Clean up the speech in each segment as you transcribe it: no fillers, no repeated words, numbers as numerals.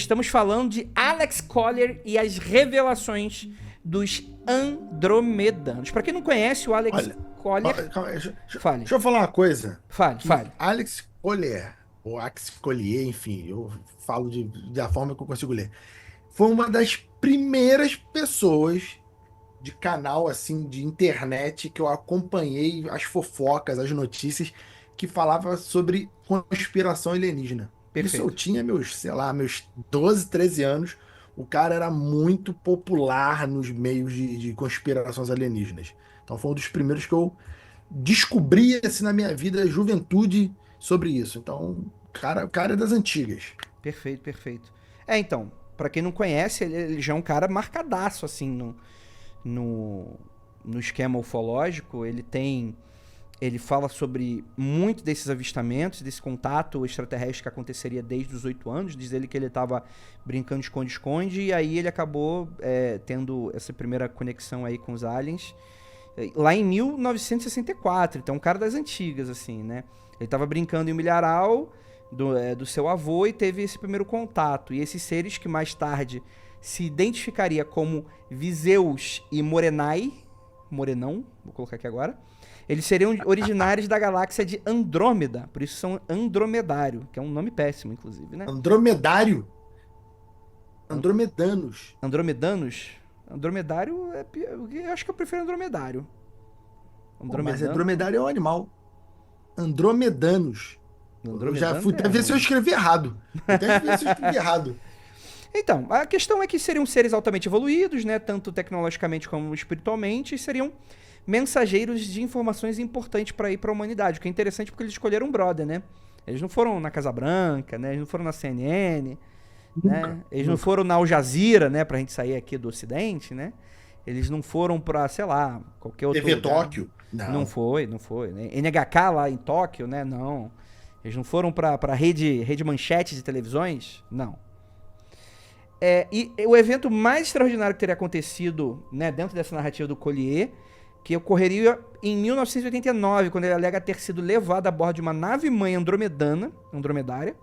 estamos falando de Alex Collier e as revelações dos Andromedanos. Pra quem não conhece, o Alex Collier... Calma, Fale. deixa eu falar uma coisa. Fale. Alex Collier, ou Alex Collier, enfim, eu falo da forma que eu consigo ler. Foi uma das primeiras pessoas de canal, assim, de internet que eu acompanhei as fofocas, as notícias que falava sobre conspiração alienígena. Isso eu Perfeito. tinha meus 12, 13 anos. O cara era muito popular nos meios de conspirações alienígenas. Então foi um dos primeiros que eu descobri assim, na minha vida, juventude, sobre isso. Então, o cara é das antigas. Perfeito. Então, pra quem não conhece, ele já é um cara marcadaço, assim, no esquema ufológico. Ele fala sobre muito desses avistamentos, desse contato extraterrestre que aconteceria desde os 8 anos. Diz ele que ele estava brincando de esconde-esconde e aí ele acabou tendo essa primeira conexão aí com os aliens lá em 1964. Então, um cara das antigas, assim, né? Ele estava brincando em um milharal do seu avô e teve esse primeiro contato. E esses seres que mais tarde se identificaria como Viseus e Morenão, vou colocar aqui agora, eles seriam originários da galáxia de Andrômeda, por isso são Andromedário, que é um nome péssimo, inclusive, né? Andromedário. Andromedanos. Andromedanos? Andromedário eu acho que eu prefiro Andromedário. Pô, mas Andromedano? dromedário é um animal. Andromedanos. Eu já Andromedanos fui é até ver se eu ruim. escrevi errado. Até ver se eu escrevi errado. Então, a questão é que seriam seres altamente evoluídos, né? Tanto tecnologicamente como espiritualmente, e seriam mensageiros de informações importantes para ir para a humanidade. O que é interessante porque eles escolheram um brother, né? Eles não foram na Casa Branca, né? Eles não foram na CNN, né? Nunca, Eles não nunca. foram na Al Jazeera, né? Pra gente sair aqui do Ocidente, né? Eles não foram pra, sei lá, qualquer outro TV lugar. Tóquio? Não Não. foi, não foi. Né? NHK lá em Tóquio, né? Não. Eles não foram pra rede manchete de televisões? Não. E o evento mais extraordinário que teria acontecido, né, dentro dessa narrativa do Collier, que ocorreria em 1989, quando ele alega ter sido levado a bordo de uma nave-mãe andromedária.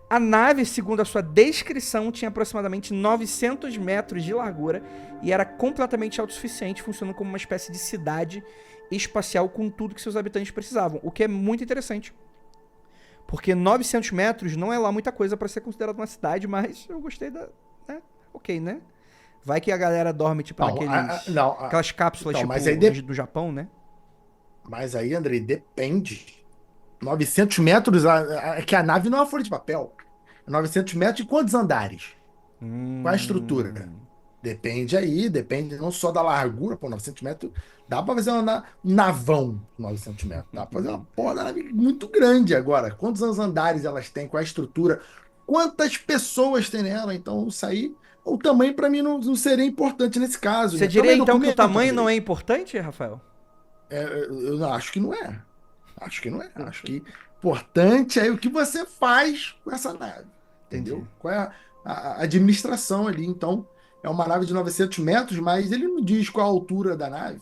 A nave, segundo a sua descrição, tinha aproximadamente 900 metros de largura e era completamente autossuficiente, funcionando como uma espécie de cidade espacial com tudo que seus habitantes precisavam, o que é muito interessante. Porque 900 metros não é lá muita coisa para ser considerado uma cidade, mas eu gostei da... Né? Ok, né? Vai que a galera dorme, tipo, Não, não, aquelas cápsulas, então, tipo, do Japão, né? mas aí, Andrei, depende. 900 metros, é que a nave não é uma folha de papel. 900 metros e quantos andares? Qual a estrutura? Hum... Depende não só da largura, pô, 900 metros, dá pra fazer um navão, 900 metros, dá pra fazer uma porra da nave muito grande agora. Quantos andares elas têm, qual a estrutura, quantas pessoas tem nela, então isso aí, o tamanho pra mim não seria importante nesse caso, Você né? diria, Também então, que o documento, tamanho não é Andrei. importante, Rafael? Eu não acho que não é. Acho que não é. Acho que importante é o que você faz com essa nave. Entendi. Entendeu? Qual é a administração ali. Então, é uma nave de 900 metros, mas ele não diz qual a altura da nave.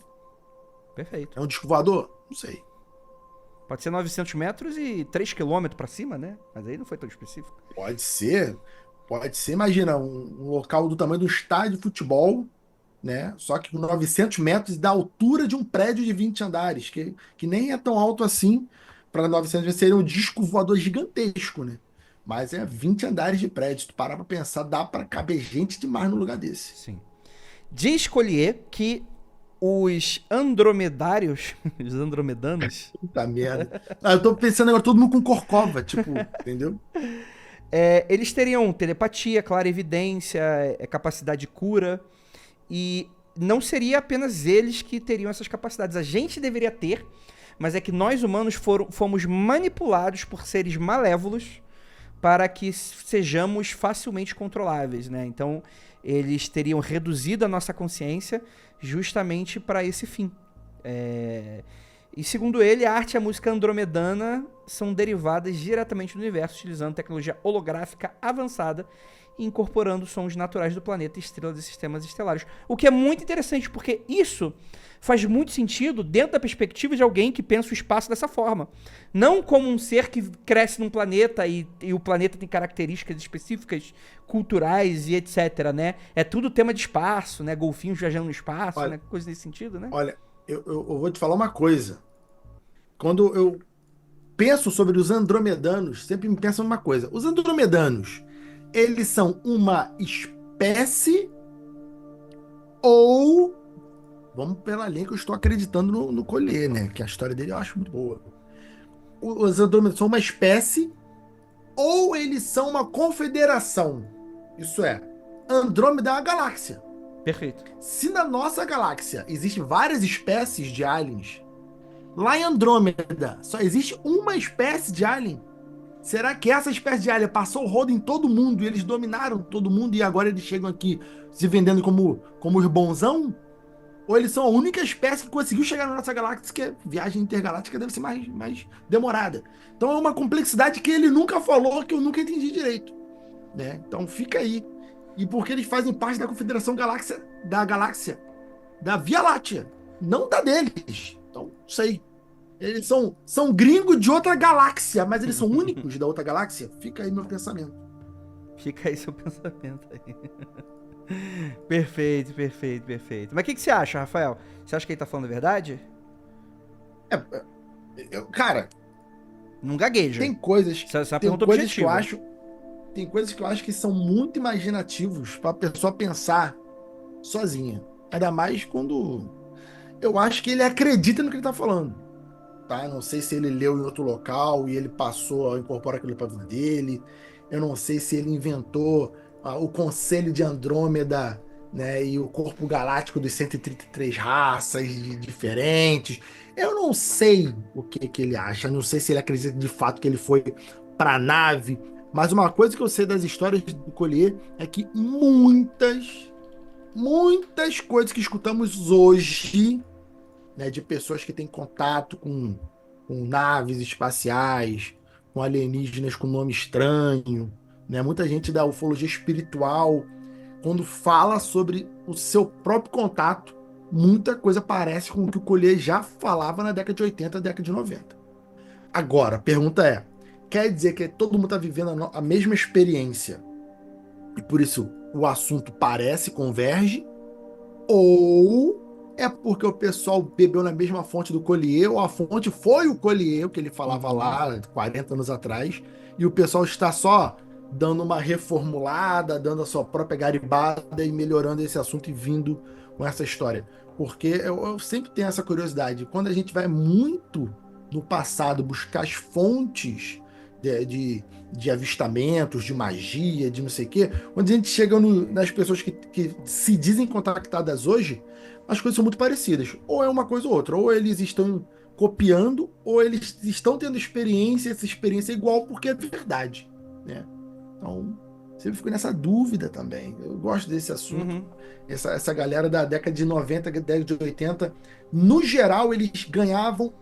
Perfeito. É um disco voador? Não sei. Pode ser 900 metros e 3 quilômetros pra cima, né? Mas aí não foi tão específico. Pode ser. Pode ser. Imagina, um local do tamanho de um estádio de futebol, né? Só que com 900 metros da altura de um prédio de 20 andares, que nem é tão alto assim. Para 900 metros seria um disco voador gigantesco, né? Mas é 20 andares de prédio. Se tu parar para pensar, dá para caber gente demais no lugar desse. Sim. Diz Collier que os andromedários, os andromedanos, Puta merda. Eu tô pensando agora todo mundo com corcova, tipo, entendeu? eles teriam telepatia, clarividência, capacidade de cura, e não seria apenas eles que teriam essas capacidades. A gente deveria ter, mas é que nós humanos fomos manipulados por seres malévolos para que sejamos facilmente controláveis, né? Então, eles teriam reduzido a nossa consciência justamente para esse fim. E segundo ele, a arte e a música andromedana são derivadas diretamente do universo, utilizando tecnologia holográfica avançada e incorporando sons naturais do planeta, estrelas e sistemas estelares. O que é muito interessante, porque isso faz muito sentido dentro da perspectiva de alguém que pensa o espaço dessa forma. Não como um ser que cresce num planeta e o planeta tem características específicas, culturais e etc, né? É tudo tema de espaço, né? Golfinhos viajando no espaço, Olha, né? Coisa nesse sentido, né? olha, eu vou te falar uma coisa. Quando eu penso sobre os andromedanos, sempre me penso numa coisa. Os andromedanos, eles são uma espécie ou... Vamos pela linha que eu estou acreditando no Collier, né? Que a história dele eu acho muito boa. Os andromedanos são uma espécie ou eles são uma confederação. Isso é, Andrômeda é uma galáxia. Perfeito. Se na nossa galáxia existem várias espécies de aliens, lá em Andrômeda só existe uma espécie de alien. Será que essa espécie de alien passou o rodo em todo mundo e eles dominaram todo mundo e agora eles chegam aqui se vendendo como os bonzão? Ou eles são a única espécie que conseguiu chegar na nossa galáxia, que a viagem intergaláctica deve ser mais demorada. Então é uma complexidade que ele nunca falou, que eu nunca entendi direito, né? Então fica aí. E porque eles fazem parte da Confederação Galáxia da Via Láctea, não da deles. Então, não sei. Eles são gringos de outra galáxia, mas eles são únicos da outra galáxia? Fica aí meu pensamento. Fica aí seu pensamento aí. Perfeito, perfeito, perfeito. Mas o que você acha, Rafael? Você acha que ele tá falando a verdade? Cara, Não gagueja. tem coisas, Essa é uma tem pergunta coisas que eu objetiva. acho, tem coisas que eu acho que são muito imaginativos para a pessoa pensar sozinha. Ainda mais quando eu acho que ele acredita no que ele tá falando, tá? Não sei se ele leu em outro local e ele passou a incorporar aquilo para a vida dele. Eu não sei se ele inventou o Conselho de Andrômeda, né, e o Corpo Galáctico dos 133 raças diferentes. Eu não sei o que ele acha. Não sei se ele acredita de fato que ele foi para a nave. Mas uma coisa que eu sei das histórias do Collier é que muitas coisas que escutamos hoje, né, de pessoas que têm contato com naves espaciais, com alienígenas com nome estranho, né? Muita gente da ufologia espiritual, quando fala sobre o seu próprio contato, muita coisa parece com o que o Collier já falava na década de 80, década de 90. Agora, a pergunta é, quer dizer que todo mundo está vivendo a mesma experiência e por isso o assunto parece, converge? Ou é porque o pessoal bebeu na mesma fonte do Collier, ou a fonte foi o Collier, o que ele falava lá 40 anos atrás, e o pessoal está só dando uma reformulada, dando a sua própria garibada e melhorando esse assunto e vindo com essa história. Porque eu sempre tenho essa curiosidade. Quando a gente vai muito no passado buscar as fontes de avistamentos, de magia, de não sei o quê, quando a gente chega nas pessoas que se dizem contactadas hoje, as coisas são muito parecidas. Ou é uma coisa ou outra. Ou eles estão copiando, ou eles estão tendo experiência, essa experiência é igual porque é verdade, né? Então, sempre fico nessa dúvida também. Eu gosto desse assunto. Uhum. Essa galera da década de 90, década de 80, no geral, eles ganhavam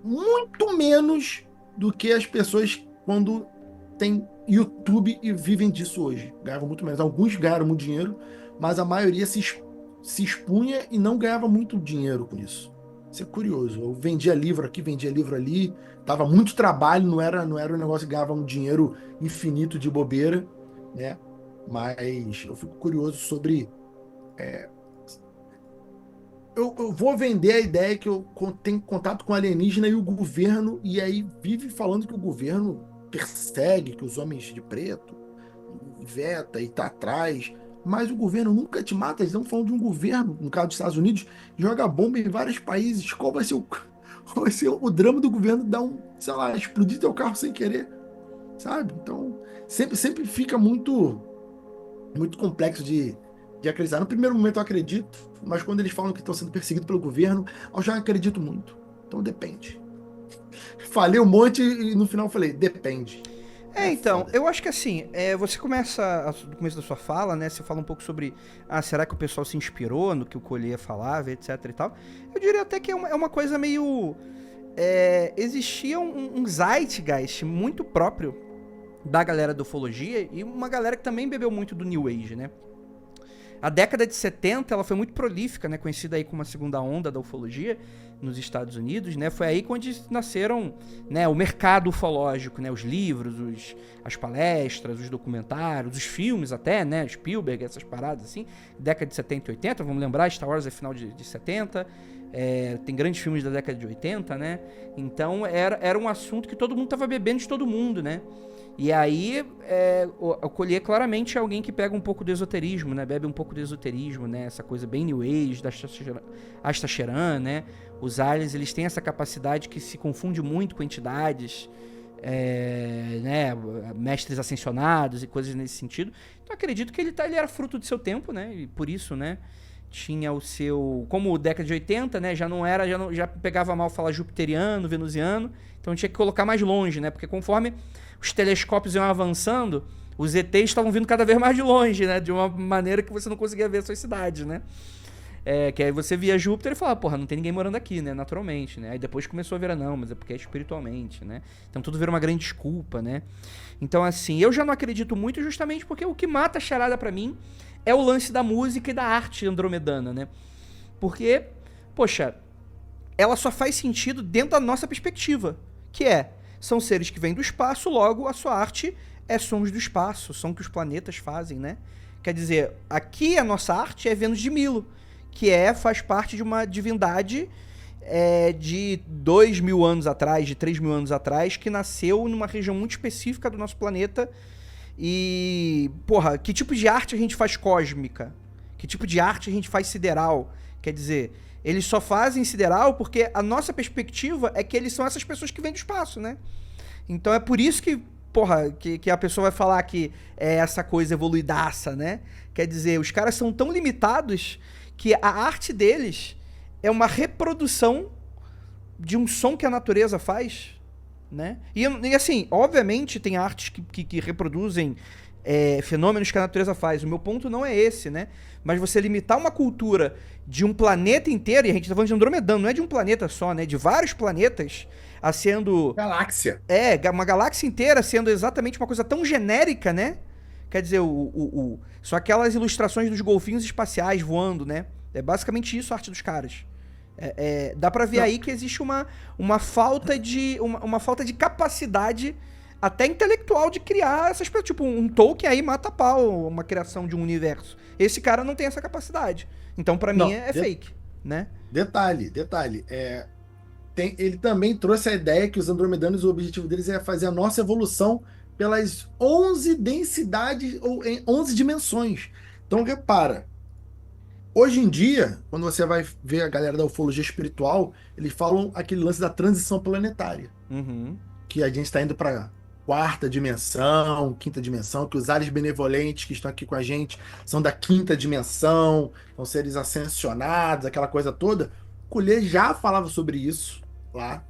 muito menos do que as pessoas quando tem YouTube e vivem disso hoje. Ganhavam muito menos. Alguns ganharam muito dinheiro, mas a maioria se expunha e não ganhava muito dinheiro com isso. Isso é curioso. Eu vendia livro aqui, vendia livro ali, dava muito trabalho, não era um negócio que ganhava um dinheiro infinito de bobeira, né? Mas eu fico curioso sobre. Eu vou vender a ideia que eu tenho contato com alienígena e o governo, e aí vive falando que o governo persegue, que os homens de preto veta e tá atrás, mas o governo nunca te mata. Eles estão falando de um governo, no caso dos Estados Unidos, joga bomba em vários países. Qual vai ser qual vai ser o drama do governo dar sei lá, explodir teu carro sem querer, sabe? Então, sempre fica muito complexo de acreditar. No primeiro momento eu acredito, mas quando eles falam que estão sendo perseguidos pelo governo, eu já acredito muito. Então depende. Falei um monte e no final falei, depende. Então, Foda. eu acho que assim, você começa, no começo da sua fala, né, você fala um pouco sobre, será que o pessoal se inspirou no que o Collier falava, etc e tal. Eu diria até que é uma coisa meio existia um zeitgeist muito próprio da galera da ufologia e uma galera que também bebeu muito do New Age, né? A década de 70, ela foi muito prolífica, né? Conhecida aí como a segunda onda da ufologia nos Estados Unidos, né? Foi aí onde nasceram, né, o mercado ufológico, né? Os livros, as palestras, os documentários, os filmes até, né? Spielberg, essas paradas assim. Década de 70 e 80, vamos lembrar, Star Wars é final de 70. Tem grandes filmes da década de 80, né? Então era um assunto que todo mundo tava bebendo de todo mundo, né? E aí, eu colhei claramente alguém que pega um pouco do esoterismo, né? Bebe um pouco do esoterismo, né? Essa coisa bem New Age, da Astacheran, né? Os aliens, eles têm essa capacidade que se confunde muito com entidades, né? Mestres ascensionados e coisas nesse sentido. Então, acredito que ele era fruto do seu tempo, né? E por isso, né? Tinha o seu... Como década de 80, né? Já pegava mal falar jupiteriano, venusiano. Então, tinha que colocar mais longe, né? Porque conforme os telescópios iam avançando, os ETs estavam vindo cada vez mais de longe, né? De uma maneira que você não conseguia ver as suas cidades, né? Que aí você via Júpiter e falava, porra, não tem ninguém morando aqui, né? Naturalmente, né? Aí depois começou a ver, não, mas é porque é espiritualmente, né? Então tudo vira uma grande desculpa, né? Então, assim, eu já não acredito muito justamente porque o que mata a charada pra mim é o lance da música e da arte andromedana, né? Porque, poxa, ela só faz sentido dentro da nossa perspectiva, que são seres que vêm do espaço, logo a sua arte é sons do espaço, som que os planetas fazem, né? Quer dizer, aqui a nossa arte é Vênus de Milo, que faz parte de uma divindade de 2.000 anos atrás, de 3.000 anos atrás, que nasceu numa região muito específica do nosso planeta. E, porra, que tipo de arte a gente faz cósmica? Que tipo de arte a gente faz sideral? Quer dizer, eles só fazem sideral porque a nossa perspectiva é que eles são essas pessoas que vêm do espaço, né? Então é por isso que, porra, que a pessoa vai falar que é essa coisa evoluidaça, né? Quer dizer, os caras são tão limitados que a arte deles é uma reprodução de um som que a natureza faz, né? E assim, obviamente tem artes que reproduzem fenômenos que a natureza faz. O meu ponto não é esse, né? Mas você limitar uma cultura de um planeta inteiro, e a gente tá falando de Andromedano, não é de um planeta só, né? De vários planetas, sendo... Galáxia. Uma galáxia inteira sendo exatamente uma coisa tão genérica, né? Quer dizer, só aquelas ilustrações dos golfinhos espaciais voando, né? É basicamente isso a arte dos caras. Dá pra ver aí que existe uma falta de capacidade até intelectual de criar essas coisas. Tipo, um Tolkien aí mata a pau uma criação de um universo. Esse cara não tem essa capacidade. Então, pra mim, é fake, né? Detalhe. Ele também trouxe a ideia que os andromedanos, o objetivo deles é fazer a nossa evolução pelas 11 densidades ou em 11 dimensões. Então, repara, hoje em dia, quando você vai ver a galera da ufologia espiritual, eles falam aquele lance da transição planetária. Uhum. Que a gente está indo para quarta dimensão, quinta dimensão, que os ares benevolentes que estão aqui com a gente são da quinta dimensão, são seres ascensionados, aquela coisa toda. O Collier já falava sobre isso lá.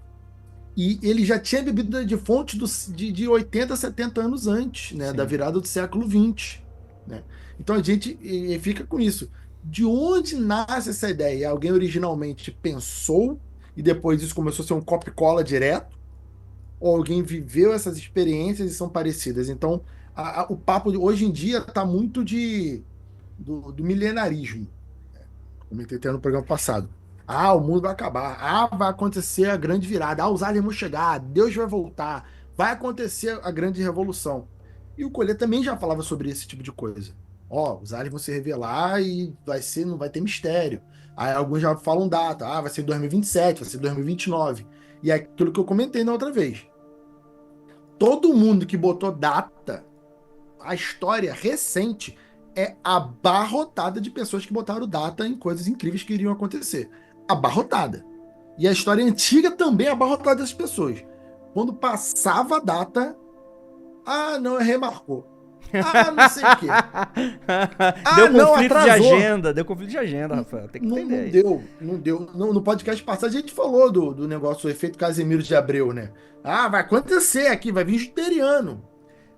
E ele já tinha bebido de fonte de 80, 70 anos antes, né, da virada do século XX. Né? Então a gente fica com isso. De onde nasce essa ideia? Alguém originalmente pensou e depois isso começou a ser um copia-cola direto? Ou alguém viveu essas experiências e são parecidas? Então, o papo de hoje em dia está muito do milenarismo. Comentei até no programa passado. O mundo vai acabar. Vai acontecer a grande virada. Os aliens vão chegar. Deus vai voltar. Vai acontecer a grande revolução. E o Collier também já falava sobre esse tipo de coisa. Os aliens vão se revelar e não vai ter mistério. Aí alguns já falam data. Vai ser 2027, vai ser 2029. E é aquilo que eu comentei na outra vez. Todo mundo que botou data, a história recente é abarrotada de pessoas que botaram data em coisas incríveis que iriam acontecer. Abarrotada. E a história antiga também é abarrotada dessas pessoas. Quando passava a data, não, remarcou. Não sei o quê. Deu conflito de agenda, Rafael. Tem que entender. Não deu. No podcast passado a gente falou do negócio, do efeito Casemiro de Abreu, né? Vai acontecer aqui, vai vir juteriano.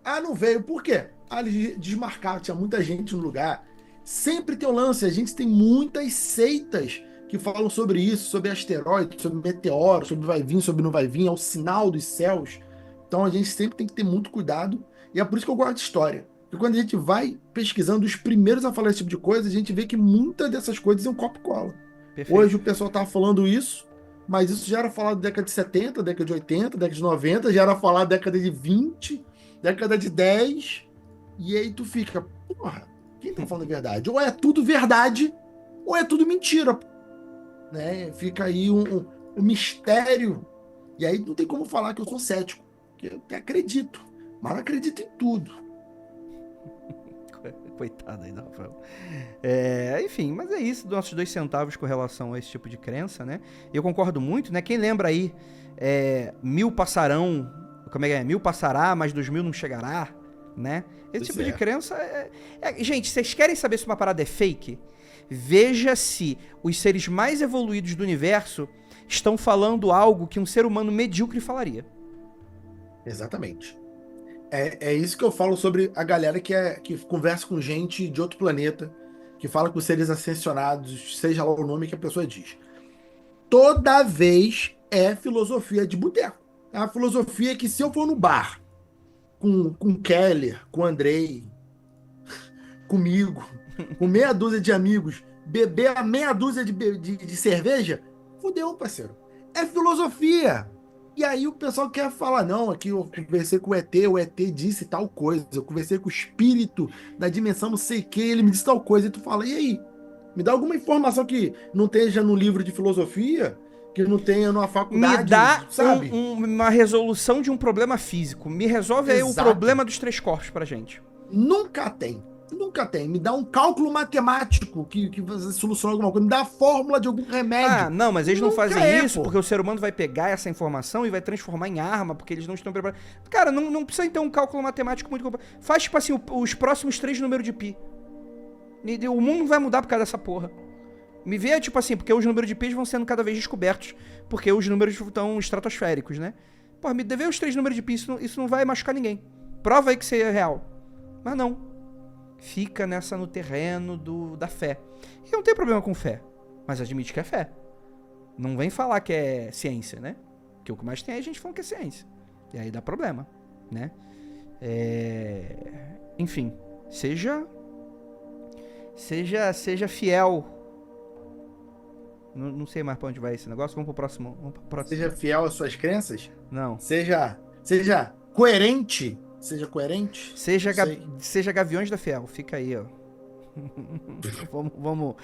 Não veio. Por quê? Eles desmarcaram, tinha muita gente no lugar. Sempre tem o lance, a gente tem muitas seitas que falam sobre isso, sobre asteroides, sobre meteoros, sobre vai vir, sobre não vai vir, é o sinal dos céus. Então a gente sempre tem que ter muito cuidado, e é por isso que eu gosto de história. Porque quando a gente vai pesquisando os primeiros a falar esse tipo de coisa, a gente vê que muitas dessas coisas é um copo e cola. Hoje Perfeito. o pessoal tá falando isso, mas isso já era falado na década de 70, década de 80, década de 90, já era falado na década de 20, década de 10, e aí tu fica, porra, quem tá falando a verdade? Ou é tudo verdade, ou é tudo mentira, né? Fica aí um mistério. E aí não tem como falar que eu sou cético, porque eu até acredito, mas não acredito em tudo. Coitado aí do Rafael. Enfim, mas é isso, nossos 2 centavos com relação a esse tipo de crença, né? Eu concordo muito, né? Quem lembra aí, 1000 passarão, como é que é? 1000 passará, mas 2000 não chegará, né? Esse Pois tipo de é. crença Gente, vocês querem saber se uma parada é fake? Veja se os seres mais evoluídos do universo estão falando algo que um ser humano medíocre falaria. Exatamente. É isso que eu falo sobre a galera que conversa com gente de outro planeta, que fala com seres ascensionados, seja lá o nome que a pessoa diz. Toda vez é filosofia de boteco. É uma filosofia que, se eu for no bar com Keller, com Andrei, comigo, com meia dúzia de amigos, beber a meia dúzia de cerveja, fudeu, parceiro. É filosofia. E aí o pessoal quer falar, não, aqui eu conversei com o ET disse tal coisa, eu conversei com o espírito da dimensão não sei o que, ele me disse tal coisa, e tu fala, e aí? Me dá alguma informação que não esteja no livro de filosofia, que não tenha numa Me faculdade, dá sabe? uma resolução de um problema físico. Me resolve aí o Exato. problema dos 3 corpos pra gente. Nunca tem. Nunca tem. Me dá um cálculo matemático que você soluciona alguma coisa. Me dá a fórmula de algum Ah, remédio. não, mas eles não Nunca fazem é, isso pô. porque o ser humano vai pegar essa informação e vai transformar em arma, porque eles não estão preparados. Cara, não precisa então um cálculo matemático muito complexo. Faz, tipo assim, os próximos 3 números de pi. O mundo não vai mudar por causa dessa porra. Me vê, tipo assim, porque os números de pi vão sendo cada vez descobertos, porque os números estão estratosféricos, né? Porra, me dê os 3 números de pi, isso não vai machucar ninguém. Prova aí que isso é real. Mas não. Fica no terreno da fé. E não tem problema com fé, mas admite que é fé. Não vem falar que é ciência, né? Porque o que mais tem é gente falando que é ciência. E aí dá problema, né? Enfim, seja fiel. Não sei mais pra onde vai esse negócio. Vamos pro próximo. Seja fiel às suas crenças. Não. Seja coerente. Seja coerente. Não sei. Seja Gaviões da Fiel. Fica aí, ó. Vamos